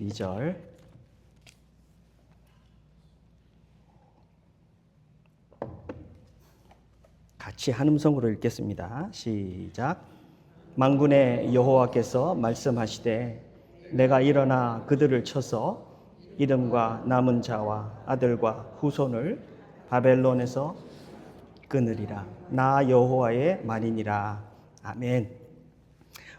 2절 같이 한 음성으로 읽겠습니다. 시작. 만군의 여호와께서 말씀하시되 내가 일어나 그들을 쳐서 이름과 남은 자와 아들과 후손을 바벨론에서 끊으리라. 나 여호와의 말이니라. 아멘.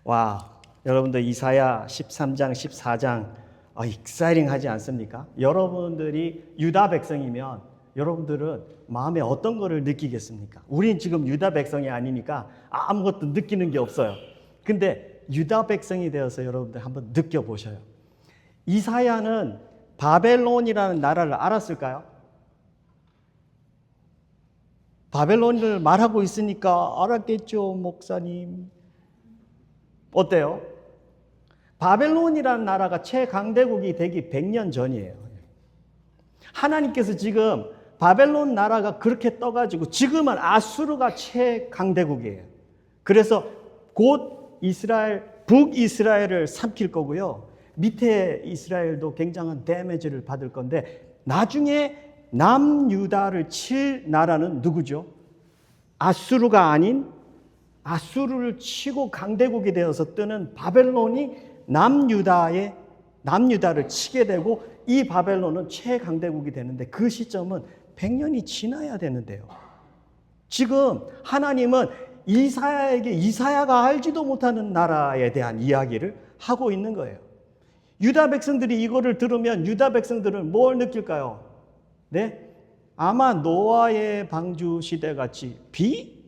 와, 여러분들 이사야 13장 14장 익사이링하지 않습니까? 여러분들이 유다 백성이면 여러분들은 마음에 어떤 거를 느끼겠습니까? 우린 지금 유다 백성이 아니니까 아무것도 느끼는 게 없어요. 근데 유다 백성이 되어서 여러분들 한번 느껴보셔요. 이사야는 바벨론이라는 나라를 알았을까요? 바벨론을 말하고 있으니까 알았겠죠, 목사님. 어때요? 바벨론이라는 나라가 최강대국이 되기 100년 전이에요. 하나님께서 지금 바벨론 나라가 그렇게 떠가지고 지금은 아수르가 최강대국이에요. 그래서 곧 이스라엘, 북이스라엘을 삼킬 거고요. 밑에 이스라엘도 굉장한 데미지를 받을 건데 나중에 남유다를 칠 나라는 누구죠? 아수르가 아닌 아수르를 치고 강대국이 되어서 뜨는 바벨론이 남유다를 치게 되고 이 바벨론은 최강대국이 되는데 그 시점은 100년이 지나야 되는데요. 지금 하나님은 이사야가 알지도 못하는 나라에 대한 이야기를 하고 있는 거예요. 유다 백성들이 이거를 들으면 유다 백성들은 뭘 느낄까요? 네? 아마 노아의 방주 시대 같이 비?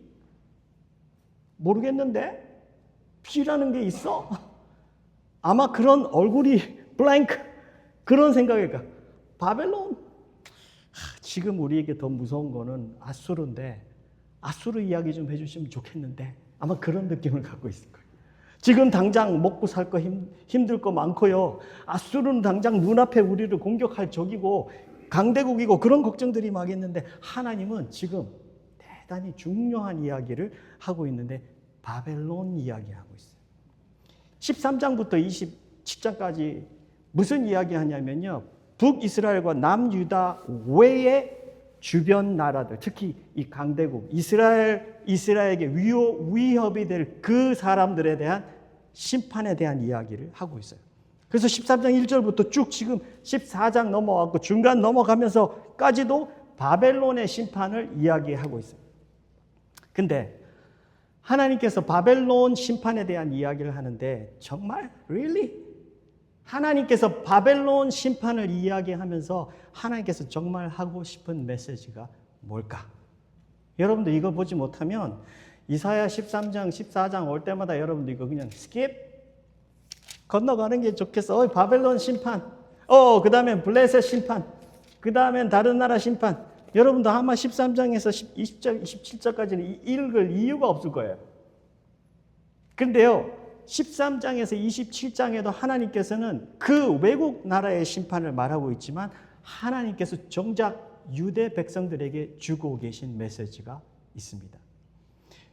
모르겠는데? 비라는 게 있어? 아마 그런 얼굴이 블랭크 그런 생각일까? 바벨론? 지금 우리에게 더 무서운 거는 아수르인데 아수르 이야기 좀 해주시면 좋겠는데 아마 그런 느낌을 갖고 있을 거예요. 지금 당장 먹고 살 거 힘들 거 많고요. 아수르는 당장 눈앞에 우리를 공격할 적이고 강대국이고 그런 걱정들이 막 있는데 하나님은 지금 대단히 중요한 이야기를 하고 있는데 바벨론 이야기하고 있어요. 13장부터 27장까지 무슨 이야기 하냐면요. 북이스라엘과 남유다 외의 주변 나라들, 특히 이 강대국, 이스라엘에게 위협이 될 그 사람들에 대한 심판에 대한 이야기를 하고 있어요. 그래서 13장 1절부터 쭉 지금 14장 넘어가고 중간 넘어가면서까지도 바벨론의 심판을 이야기하고 있어요. 근데 하나님께서 바벨론 심판에 대한 이야기를 하는데 정말? Really? 하나님께서 바벨론 심판을 이야기하면서 하나님께서 정말 하고 싶은 메시지가 뭘까? 여러분들 이거 보지 못하면 이사야 13장, 14장 올 때마다 여러분들 이거 그냥 스킵 건너가는 게 좋겠어. 바벨론 심판. 그 다음에 블레셋 심판. 그 다음엔 다른 나라 심판. 여러분도 아마 13장에서 20절, 27절까지는 읽을 이유가 없을 거예요. 그런데요, 13장에서 27장에도 하나님께서는 그 외국 나라의 심판을 말하고 있지만 하나님께서 정작 유대 백성들에게 주고 계신 메시지가 있습니다.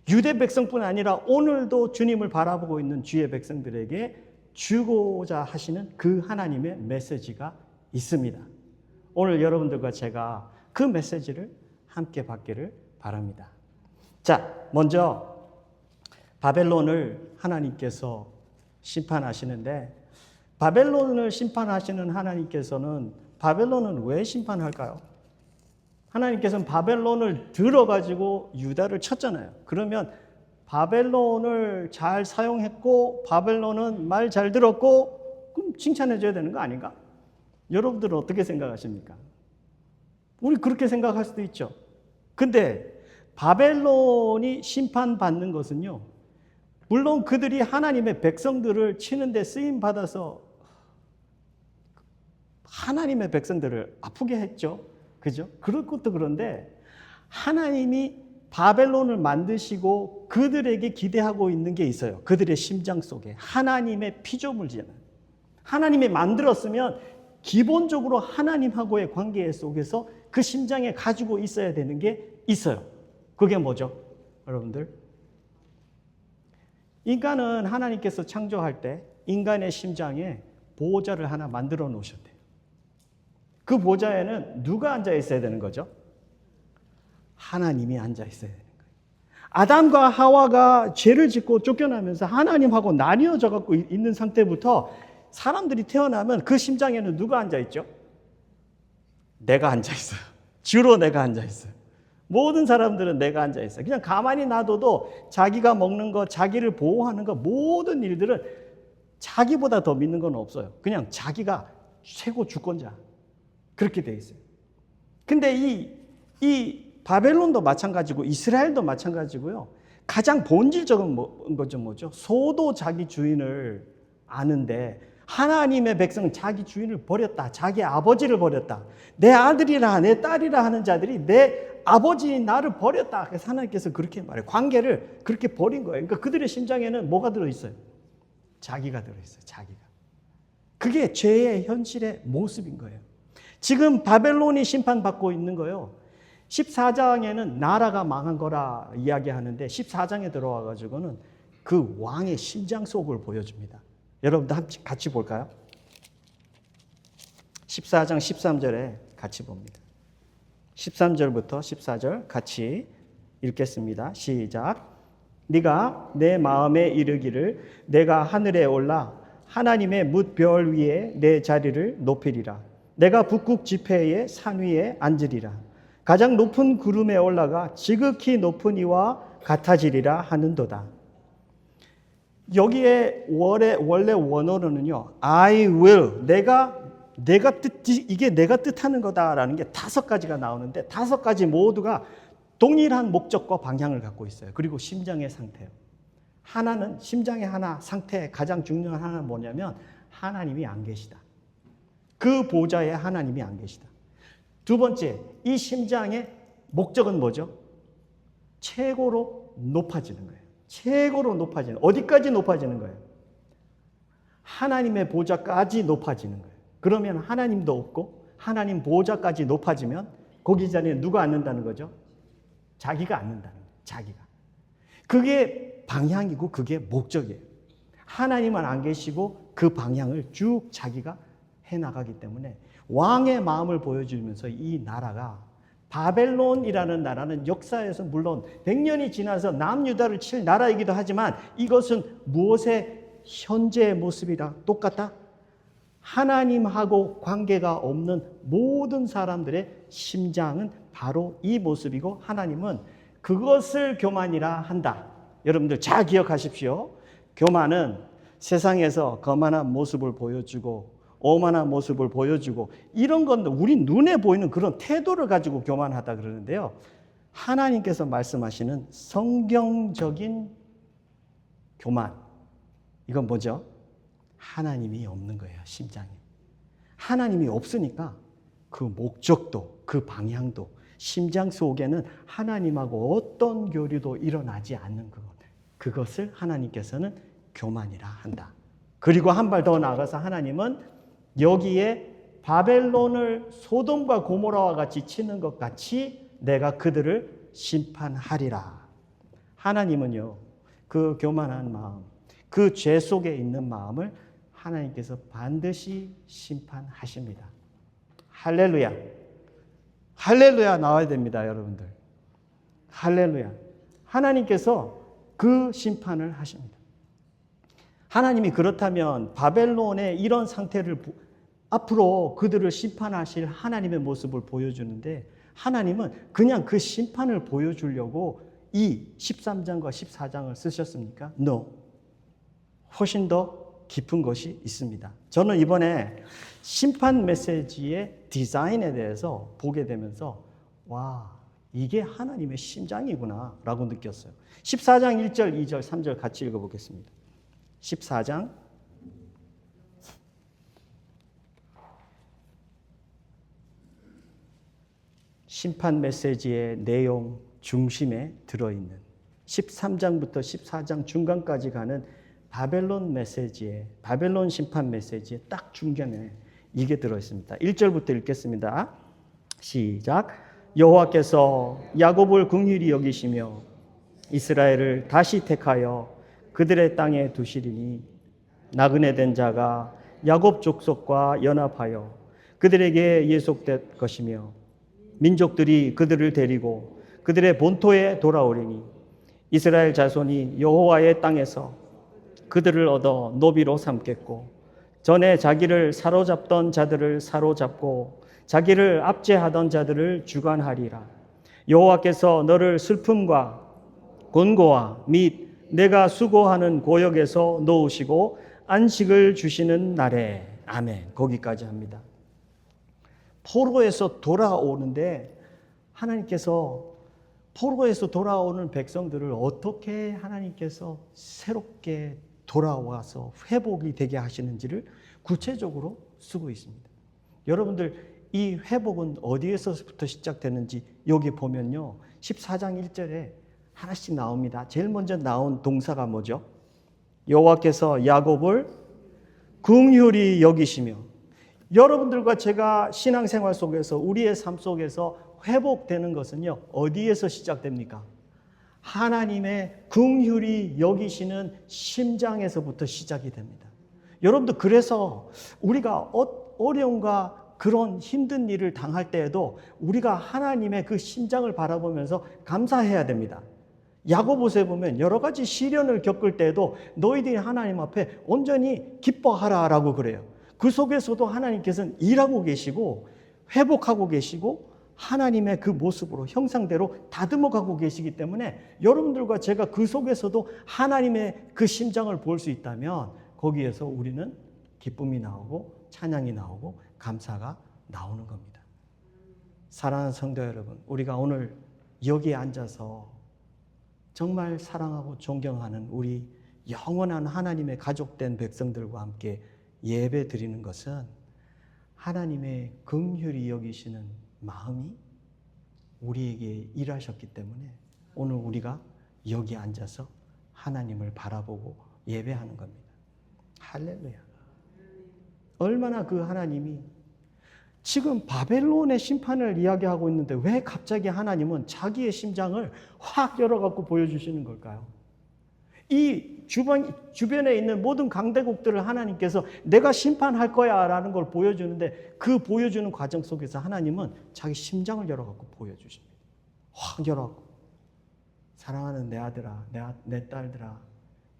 유대 백성뿐 아니라 오늘도 주님을 바라보고 있는 주의 백성들에게 주고자 하시는 그 하나님의 메시지가 있습니다. 오늘 여러분들과 제가 그 메시지를 함께 받기를 바랍니다. 자, 먼저 바벨론을 하나님께서 심판하시는데 바벨론을 심판하시는 하나님께서는 바벨론은 왜 심판할까요? 하나님께서는 바벨론을 들어가지고 유다를 쳤잖아요. 그러면 바벨론을 잘 사용했고 바벨론은 말 잘 들었고 그럼 칭찬해줘야 되는 거 아닌가? 여러분들은 어떻게 생각하십니까? 우리 그렇게 생각할 수도 있죠. 근데 바벨론이 심판받는 것은요. 물론 그들이 하나님의 백성들을 치는데 쓰임받아서 하나님의 백성들을 아프게 했죠. 그죠? 그럴 것도 그런데 하나님이 바벨론을 만드시고 그들에게 기대하고 있는 게 있어요. 그들의 심장 속에 하나님의 피조물이잖아요. 하나님이 만들었으면 기본적으로 하나님하고의 관계 속에서 그 심장에 가지고 있어야 되는 게 있어요. 그게 뭐죠? 여러분들? 인간은 하나님께서 창조할 때 인간의 심장에 보좌를 하나 만들어 놓으셨대요. 그 보좌에는 누가 앉아 있어야 되는 거죠? 하나님이 앉아 있어야 되는 거예요. 아담과 하와가 죄를 짓고 쫓겨나면서 하나님하고 나뉘어져 갖고 있는 상태부터 사람들이 태어나면 그 심장에는 누가 앉아 있죠? 내가 앉아 있어요. 주로 내가 앉아 있어요. 모든 사람들은 내가 앉아 있어요. 그냥 가만히 놔둬도 자기가 먹는 거, 자기를 보호하는 거, 모든 일들은 자기보다 더 믿는 건 없어요. 그냥 자기가 최고 주권자. 그렇게 돼 있어요. 근데 이 바벨론도 마찬가지고 이스라엘도 마찬가지고요. 가장 본질적인 거죠, 뭐죠? 소도 자기 주인을 아는데 하나님의 백성은 자기 주인을 버렸다. 자기 아버지를 버렸다. 내 아들이라 내 딸이라 하는 자들이 내 아버지 나를 버렸다. 그래서 하나님께서 그렇게 말해요. 관계를 그렇게 버린 거예요. 그러니까 그들의 심장에는 뭐가 들어있어요? 자기가 들어있어요. 자기가. 그게 죄의 현실의 모습인 거예요. 지금 바벨론이 심판받고 있는 거예요. 14장에는 나라가 망한 거라 이야기하는데 14장에 들어와 가지고는 그 왕의 심장 속을 보여줍니다. 여러분도 같이 볼까요? 14장 13절에 같이 봅니다. 13절부터 14절 같이 읽겠습니다. 시작. 네가 내 마음에 이르기를 내가 하늘에 올라 하나님의 뭇별 위에 내 자리를 높이리라. 내가 북극 지폐의 산 위에 앉으리라. 가장 높은 구름에 올라가 지극히 높은 이와 같아지리라 하는도다. 여기에 원래 원어로는요, I will, 이게 내가 뜻하는 거다라는 게 5가지가 나오는데 5가지 모두가 동일한 목적과 방향을 갖고 있어요. 그리고 심장의 상태요. 하나는 심장의 상태 가장 중요한 하나는 뭐냐면 하나님이 안 계시다. 그 보좌에 하나님이 안 계시다. 두 번째, 이 심장의 목적은 뭐죠? 최고로 높아지는 거예요. 최고로 높아지는, 어디까지 높아지는 거예요? 하나님의 보좌까지 높아지는 거예요. 그러면 하나님도 없고 하나님 보좌까지 높아지면 거기 자리에 누가 앉는다는 거죠? 자기가 앉는다는 거예요. 자기가. 그게 방향이고 그게 목적이에요. 하나님은 안 계시고 그 방향을 쭉 자기가 해나가기 때문에 왕의 마음을 보여주면서 이 나라가, 바벨론이라는 나라는 역사에서 물론 100년이 지나서 남유다를 칠 나라이기도 하지만 이것은 무엇의 현재의 모습이라 똑같다? 하나님하고 관계가 없는 모든 사람들의 심장은 바로 이 모습이고 하나님은 그것을 교만이라 한다. 여러분들 잘 기억하십시오. 교만은 세상에서 거만한 모습을 보여주고 오만한 모습을 보여주고 이런 건 우리 눈에 보이는 그런 태도를 가지고 교만하다 그러는데요. 하나님께서 말씀하시는 성경적인 교만, 이건 뭐죠? 하나님이 없는 거예요. 심장에. 하나님이 없으니까 그 목적도 그 방향도 심장 속에는 하나님하고 어떤 교류도 일어나지 않는 그것을 하나님께서는 교만이라 한다. 그리고 한 발 더 나아가서 하나님은 여기에 바벨론을 소돔과 고모라와 같이 치는 것 같이 내가 그들을 심판하리라. 하나님은요, 그 교만한 마음, 그 죄 속에 있는 마음을 하나님께서 반드시 심판하십니다. 할렐루야. 할렐루야 나와야 됩니다, 여러분들. 할렐루야. 하나님께서 그 심판을 하십니다. 하나님이 그렇다면 바벨론의 이런 상태를 앞으로 그들을 심판하실 하나님의 모습을 보여주는데 하나님은 그냥 그 심판을 보여주려고 이 13장과 14장을 쓰셨습니까? No. 훨씬 더 깊은 것이 있습니다. 저는 이번에 심판 메시지의 디자인에 대해서 보게 되면서 와, 이게 하나님의 심장이구나 라고 느꼈어요. 14장 1절, 2절, 3절 같이 읽어보겠습니다. 14장 심판 메시지의 내용 중심에 들어있는 13장부터 14장 중간까지 가는 바벨론 메시지의 바벨론 심판 메시지의 딱 중간에 이게 들어있습니다. 1절부터 읽겠습니다. 시작. 여호와께서 야곱을 긍휼히 여기시며 이스라엘을 다시 택하여 그들의 땅에 두시리니 나그네 된 자가 야곱 족속과 연합하여 그들에게 예속될 것이며 민족들이 그들을 데리고 그들의 본토에 돌아오리니 이스라엘 자손이 여호와의 땅에서 그들을 얻어 노비로 삼겠고 전에 자기를 사로잡던 자들을 사로잡고 자기를 압제하던 자들을 주관하리라. 여호와께서 너를 슬픔과 곤고와 및 내가 수고하는 고역에서 놓으시고 안식을 주시는 날에. 아멘. 거기까지 합니다. 포로에서 돌아오는데 하나님께서 포로에서 돌아오는 백성들을 어떻게 하나님께서 새롭게 돌아와서 회복이 되게 하시는지를 구체적으로 쓰고 있습니다. 여러분들 이 회복은 어디에서부터 시작되는지 여기 보면요. 14장 1절에 하나씩 나옵니다. 제일 먼저 나온 동사가 뭐죠? 여호와께서 야곱을 긍휼히 여기시며. 여러분들과 제가 신앙생활 속에서 우리의 삶 속에서 회복되는 것은요. 어디에서 시작됩니까? 하나님의 긍휼히 여기시는 심장에서부터 시작이 됩니다. 여러분들 그래서 우리가 어려움과 그런 힘든 일을 당할 때에도 우리가 하나님의 그 심장을 바라보면서 감사해야 됩니다. 야고보서에 보면 여러 가지 시련을 겪을 때에도 너희들이 하나님 앞에 온전히 기뻐하라라고 그래요. 그 속에서도 하나님께서는 일하고 계시고 회복하고 계시고 하나님의 그 모습으로 형상대로 다듬어가고 계시기 때문에 여러분들과 제가 그 속에서도 하나님의 그 심장을 볼 수 있다면 거기에서 우리는 기쁨이 나오고 찬양이 나오고 감사가 나오는 겁니다. 사랑하는 성도 여러분, 우리가 오늘 여기에 앉아서 정말 사랑하고 존경하는 우리 영원한 하나님의 가족된 백성들과 함께 예배 드리는 것은 하나님의 긍휼히 여기시는 마음이 우리에게 일하셨기 때문에 오늘 우리가 여기 앉아서 하나님을 바라보고 예배하는 겁니다. 할렐루야. 얼마나 그 하나님이 지금 바벨론의 심판을 이야기하고 있는데 왜 갑자기 하나님은 자기의 심장을 확 열어갖고 보여주시는 걸까요? 이 주변에 있는 모든 강대국들을 하나님께서 내가 심판할 거야 라는 걸 보여주는데 그 보여주는 과정 속에서 하나님은 자기 심장을 열어갖고 보여주십니다. 확 열어갖고 사랑하는 내 아들아, 내 딸들아,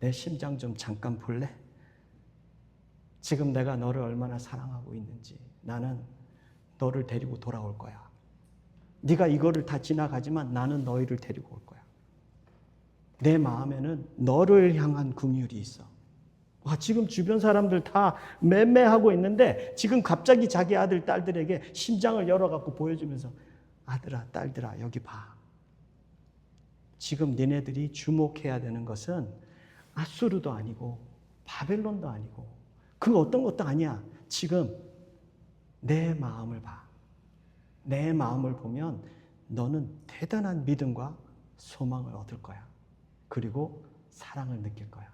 내 심장 좀 잠깐 볼래? 지금 내가 너를 얼마나 사랑하고 있는지 나는 너를 데리고 돌아올 거야. 네가 이거를 다 지나가지만 나는 너희를 데리고 올 거야. 내 마음에는 너를 향한 긍휼이 있어. 와, 지금 주변 사람들 다 맴매하고 있는데 지금 갑자기 자기 아들, 딸들에게 심장을 열어갖고 보여주면서 아들아, 딸들아, 여기 봐. 지금 니네들이 주목해야 되는 것은 아수르도 아니고 바벨론도 아니고 그 어떤 것도 아니야. 지금 내 마음을 봐. 내 마음을 보면 너는 대단한 믿음과 소망을 얻을 거야. 그리고 사랑을 느낄 거야.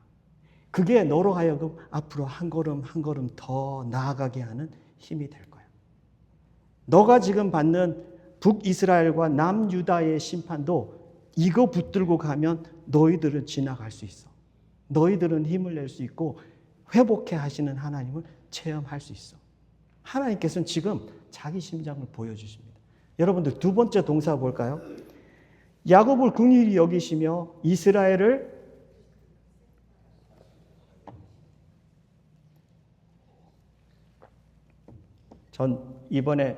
그게 너로 하여금 앞으로 한 걸음 한 걸음 더 나아가게 하는 힘이 될 거야. 너가 지금 받는 북이스라엘과 남유다의 심판도 이거 붙들고 가면 너희들은 지나갈 수 있어. 너희들은 힘을 낼 수 있고 회복해 하시는 하나님을 체험할 수 있어. 하나님께서는 지금 자기 심장을 보여주십니다. 여러분들 두 번째 동사 볼까요? 야곱을 긍휼히 여기시며 이스라엘을 전 이번에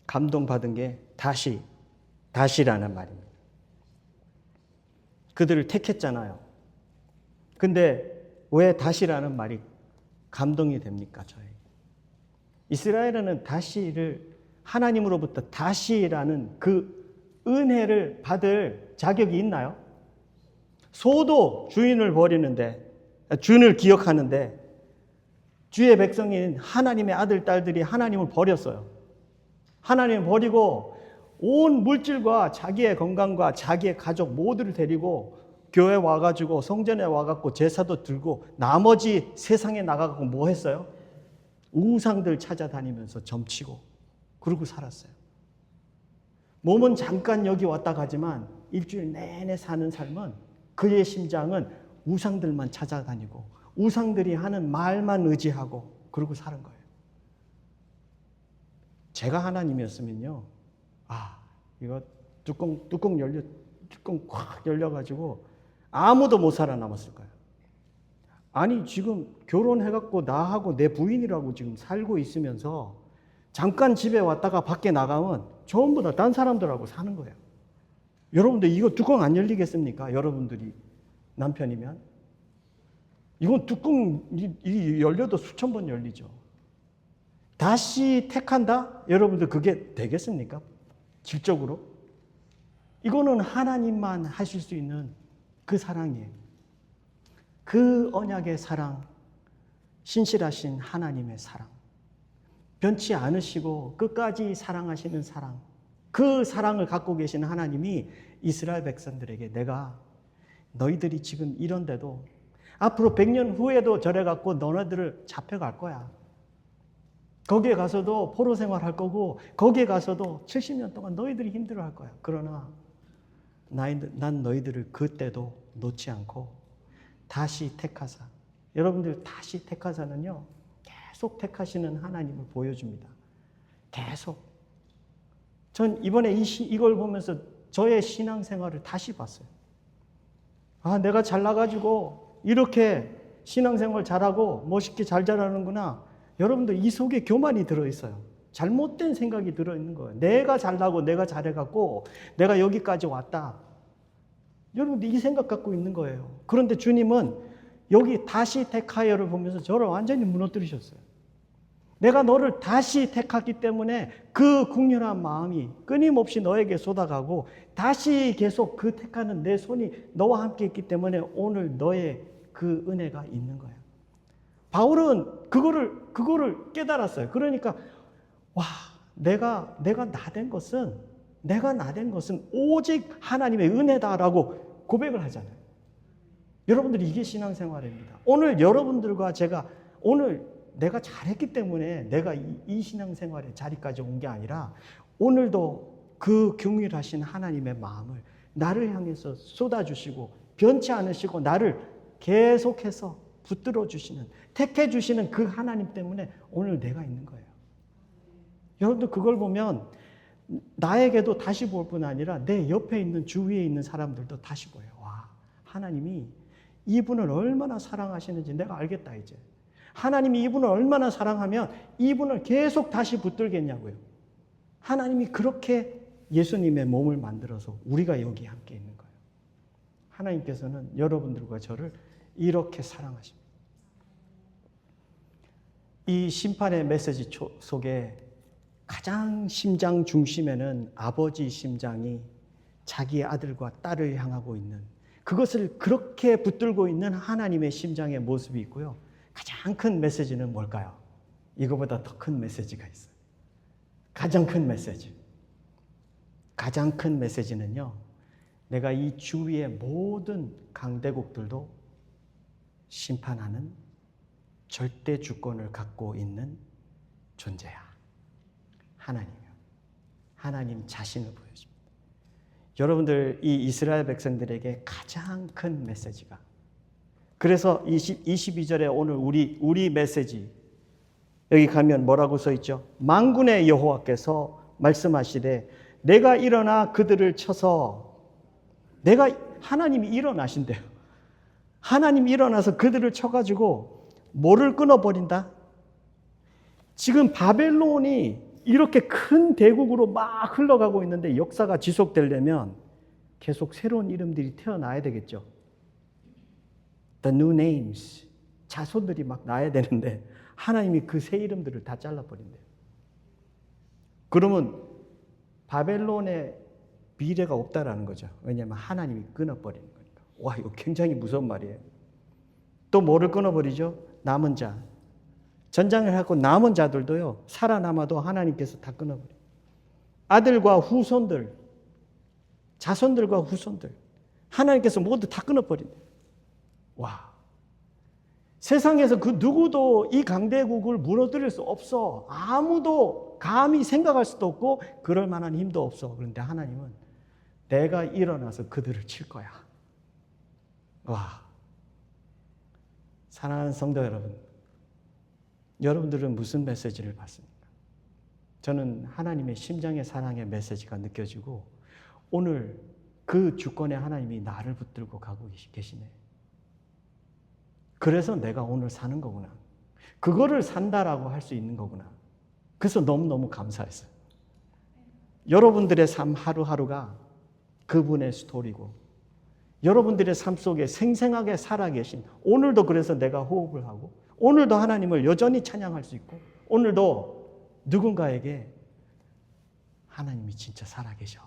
감동받은 게 다시라는 말입니다. 그들을 택했잖아요. 근데 왜 다시라는 말이 감동이 됩니까? 저에게. 이스라엘은 다시를 하나님으로부터 다시라는 그 은혜를 받을 자격이 있나요? 소도 주인을 버리는데, 주인을 기억하는데 주의 백성인 하나님의 아들, 딸들이 하나님을 버렸어요. 하나님을 버리고 온 물질과 자기의 건강과 자기의 가족 모두를 데리고 교회 와가지고 성전에 와갖고 제사도 들고 나머지 세상에 나가갖고 뭐 했어요? 우상들 찾아다니면서 점치고 그러고 살았어요. 몸은 잠깐 여기 왔다 가지만 일주일 내내 사는 삶은 그의 심장은 우상들만 찾아다니고 우상들이 하는 말만 의지하고 그러고 사는 거예요. 제가 하나님이었으면요. 이거 뚜껑 콱 열려가지고 아무도 못 살아남았을 거예요. 아니, 지금 결혼해갖고 나하고 내 부인이라고 지금 살고 있으면서 잠깐 집에 왔다가 밖에 나가면 전부 다 딴 사람들하고 사는 거예요. 여러분들 이거 뚜껑 안 열리겠습니까? 여러분들이 남편이면. 이건 뚜껑이 열려도 수천 번 열리죠. 다시 택한다? 여러분들 그게 되겠습니까? 질적으로? 이거는 하나님만 하실 수 있는 그 사랑이에요. 그 언약의 사랑, 신실하신 하나님의 사랑, 변치 않으시고 끝까지 사랑하시는 사랑, 그 사랑을 갖고 계신 하나님이 이스라엘 백성들에게 내가 너희들이 지금 이런데도 앞으로 100년 후에도 저래 갖고 너네들을 잡혀갈 거야. 거기에 가서도 포로 생활할 거고 거기에 가서도 70년 동안 너희들이 힘들어할 거야. 그러나 난 너희들을 그때도 놓지 않고 다시 택하사. 여러분들 다시 택하사는요. 계속 택하시는 하나님을 보여줍니다. 계속. 전 이번에 이걸 보면서 저의 신앙생활을 다시 봤어요. 내가 잘나가지고 이렇게 신앙생활 잘하고 멋있게 잘 자라는구나. 여러분들 이 속에 교만이 들어있어요. 잘못된 생각이 들어있는 거예요. 내가 잘나고 내가 잘해갖고 내가 여기까지 왔다. 여러분들 이 생각 갖고 있는 거예요. 그런데 주님은 여기 다시 택하여를 보면서 저를 완전히 무너뜨리셨어요. 내가 너를 다시 택했기 때문에 그 국률한 마음이 끊임없이 너에게 쏟아가고 다시 계속 그 택하는 내 손이 너와 함께 있기 때문에 오늘 너의 그 은혜가 있는 거예요. 바울은 그거를 깨달았어요. 그러니까 내가 나된 것은 오직 하나님의 은혜다라고 고백을 하잖아요. 여러분들 이게 신앙생활입니다. 오늘 여러분들과 제가 오늘 내가 잘했기 때문에 내가 이 신앙생활의 자리까지 온 게 아니라 오늘도 그 경륜하신 하나님의 마음을 나를 향해서 쏟아주시고 변치 않으시고 나를 계속해서 붙들어 주시는, 택해 주시는 그 하나님 때문에 오늘 내가 있는 거예요. 여러분들 그걸 보면 나에게도 다시 볼 뿐 아니라 내 옆에 있는 주위에 있는 사람들도 다시 보여요. 하나님이 이분을 얼마나 사랑하시는지 내가 알겠다 이제. 하나님이 이분을 얼마나 사랑하면 이분을 계속 다시 붙들겠냐고요. 하나님이 그렇게 예수님의 몸을 만들어서 우리가 여기 함께 있는 거예요. 하나님께서는 여러분들과 저를 이렇게 사랑하십니다. 이 심판의 메시지 속에 가장 심장 중심에는 아버지 심장이 자기의 아들과 딸을 향하고 있는 그것을 그렇게 붙들고 있는 하나님의 심장의 모습이 있고요. 가장 큰 메시지는 뭘까요? 이거보다 더 큰 메시지가 있어요. 가장 큰 메시지. 가장 큰 메시지는요. 내가 이 주위의 모든 강대국들도 심판하는 절대 주권을 갖고 있는 존재야. 하나님이요. 하나님 자신을 보여줍니다. 여러분들 이 이스라엘 백성들에게 가장 큰 메시지가 그래서 22절에 오늘 우리 메시지 여기 가면 뭐라고 써 있죠? 만군의 여호와께서 말씀하시되 내가 일어나 그들을 쳐서 하나님이 일어나신대요. 하나님이 일어나서 그들을 쳐가지고 뭐를 끊어버린다? 지금 바벨론이 이렇게 큰 대국으로 막 흘러가고 있는데 역사가 지속되려면 계속 새로운 이름들이 태어나야 되겠죠. The new names. 자손들이 막 나야 되는데 하나님이 그 새 이름들을 다 잘라버린대요. 그러면 바벨론의 미래가 없다라는 거죠. 왜냐하면 하나님이 끊어버리는 거니까. 이거 굉장히 무서운 말이에요. 또 뭐를 끊어버리죠? 남은 자. 전장을 하고 남은 자들도요. 살아남아도 하나님께서 다 끊어버려요. 아들과 후손들, 자손들과 후손들. 하나님께서 모두 다 끊어버린대요. 세상에서 그 누구도 이 강대국을 무너뜨릴 수 없어. 아무도 감히 생각할 수도 없고 그럴 만한 힘도 없어. 그런데 하나님은 내가 일어나서 그들을 칠 거야. 사랑하는 성도 여러분, 여러분들은 무슨 메시지를 받습니까? 저는 하나님의 심장의 사랑의 메시지가 느껴지고 오늘 그 주권에 하나님이 나를 붙들고 가고 계시네. 그래서 내가 오늘 사는 거구나. 그거를 산다라고 할 수 있는 거구나. 그래서 너무너무 감사했어요. 여러분들의 삶 하루하루가 그분의 스토리고 여러분들의 삶 속에 생생하게 살아계신 오늘도 그래서 내가 호흡을 하고 오늘도 하나님을 여전히 찬양할 수 있고 오늘도 누군가에게 하나님이 진짜 살아계셔.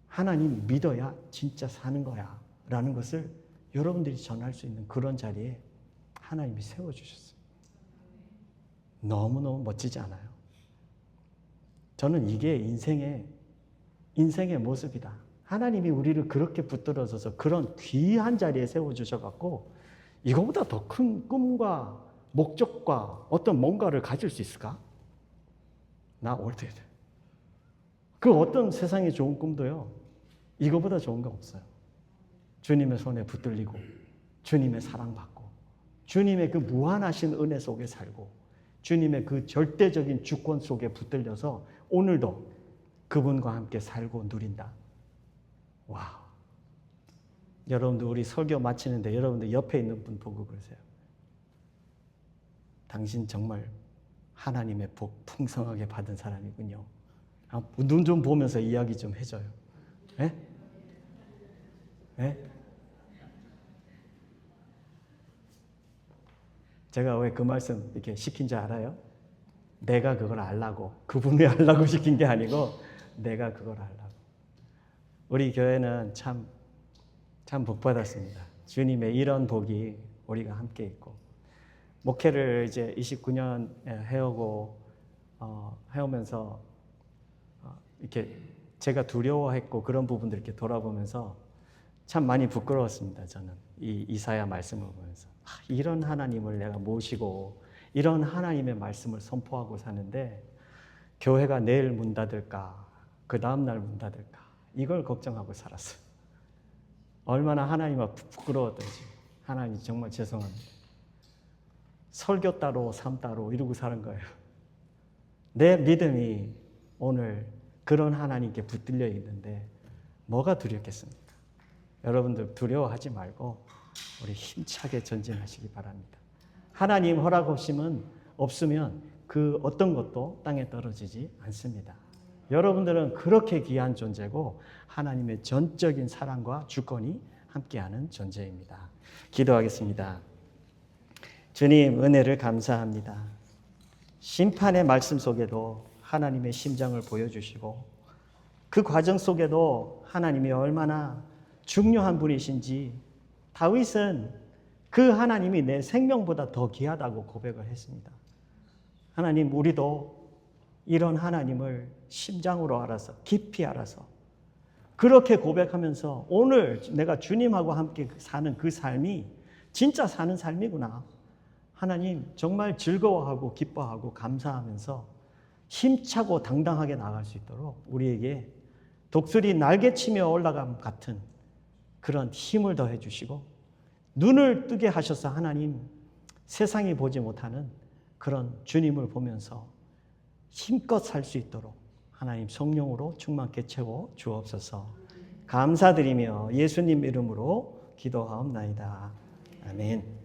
하나님 믿어야 진짜 사는 거야. 라는 것을 여러분들이 전할 수 있는 그런 자리에 하나님이 세워주셨어요. 너무너무 멋지지 않아요? 저는 이게 인생의 모습이다. 하나님이 우리를 그렇게 붙들어서서 그런 귀한 자리에 세워주셔갖고 이거보다 더 큰 꿈과 목적과 어떤 뭔가를 가질 수 있을까? 나 어떻게 돼? 그 어떤 세상에 좋은 꿈도요. 이거보다 좋은 거 없어요. 주님의 손에 붙들리고 주님의 사랑받고 주님의 그 무한하신 은혜 속에 살고 주님의 그 절대적인 주권 속에 붙들려서 오늘도 그분과 함께 살고 누린다. 와우. 여러분들 우리 설교 마치는데 여러분들 옆에 있는 분 보고 그러세요. 당신 정말 하나님의 복 풍성하게 받은 사람이군요. 눈 좀 보면서 이야기 좀 해줘요. 네? 네? 제가 왜 그 말씀 이렇게 시킨 줄 알아요? 내가 그걸 알라고. 그분이 알라고 시킨 게 아니고 내가 그걸 알라고. 우리 교회는 참 복 받았습니다. 주님의 이런 복이 우리가 함께 있고 목회를 이제 29년 해오면서 이렇게 제가 두려워했고 그런 부분들 이렇게 돌아보면서 참 많이 부끄러웠습니다. 저는 이 이사야 말씀을 보면서 이런 하나님을 내가 모시고 이런 하나님의 말씀을 선포하고 사는데 교회가 내일 문 닫을까 그 다음날 문 닫을까 이걸 걱정하고 살았어요. 얼마나 하나님 앞에 부끄러웠던지 하나님 정말 죄송합니다. 설교 따로 삶 따로 이러고 사는 거예요. 내 믿음이 오늘 그런 하나님께 붙들려 있는데 뭐가 두렵겠습니까? 여러분들 두려워하지 말고 우리 힘차게 전진하시기 바랍니다. 하나님 허락없이면 없으면 그 어떤 것도 땅에 떨어지지 않습니다. 여러분들은 그렇게 귀한 존재고 하나님의 전적인 사랑과 주권이 함께하는 존재입니다. 기도하겠습니다. 주님 은혜를 감사합니다. 심판의 말씀 속에도 하나님의 심장을 보여주시고 그 과정 속에도 하나님이 얼마나 중요한 분이신지 다윗은 그 하나님이 내 생명보다 더 귀하다고 고백을 했습니다. 하나님 우리도 이런 하나님을 심장으로 알아서 깊이 알아서 그렇게 고백하면서 오늘 내가 주님하고 함께 사는 그 삶이 진짜 사는 삶이구나. 하나님 정말 즐거워하고 기뻐하고 감사하면서 힘차고 당당하게 나아갈 수 있도록 우리에게 독수리 날개치며 올라감 같은 그런 힘을 더해 주시고 눈을 뜨게 하셔서 하나님 세상이 보지 못하는 그런 주님을 보면서 힘껏 살 수 있도록 하나님 성령으로 충만케 채워 주옵소서. 감사드리며 예수님 이름으로 기도하옵나이다. 아멘.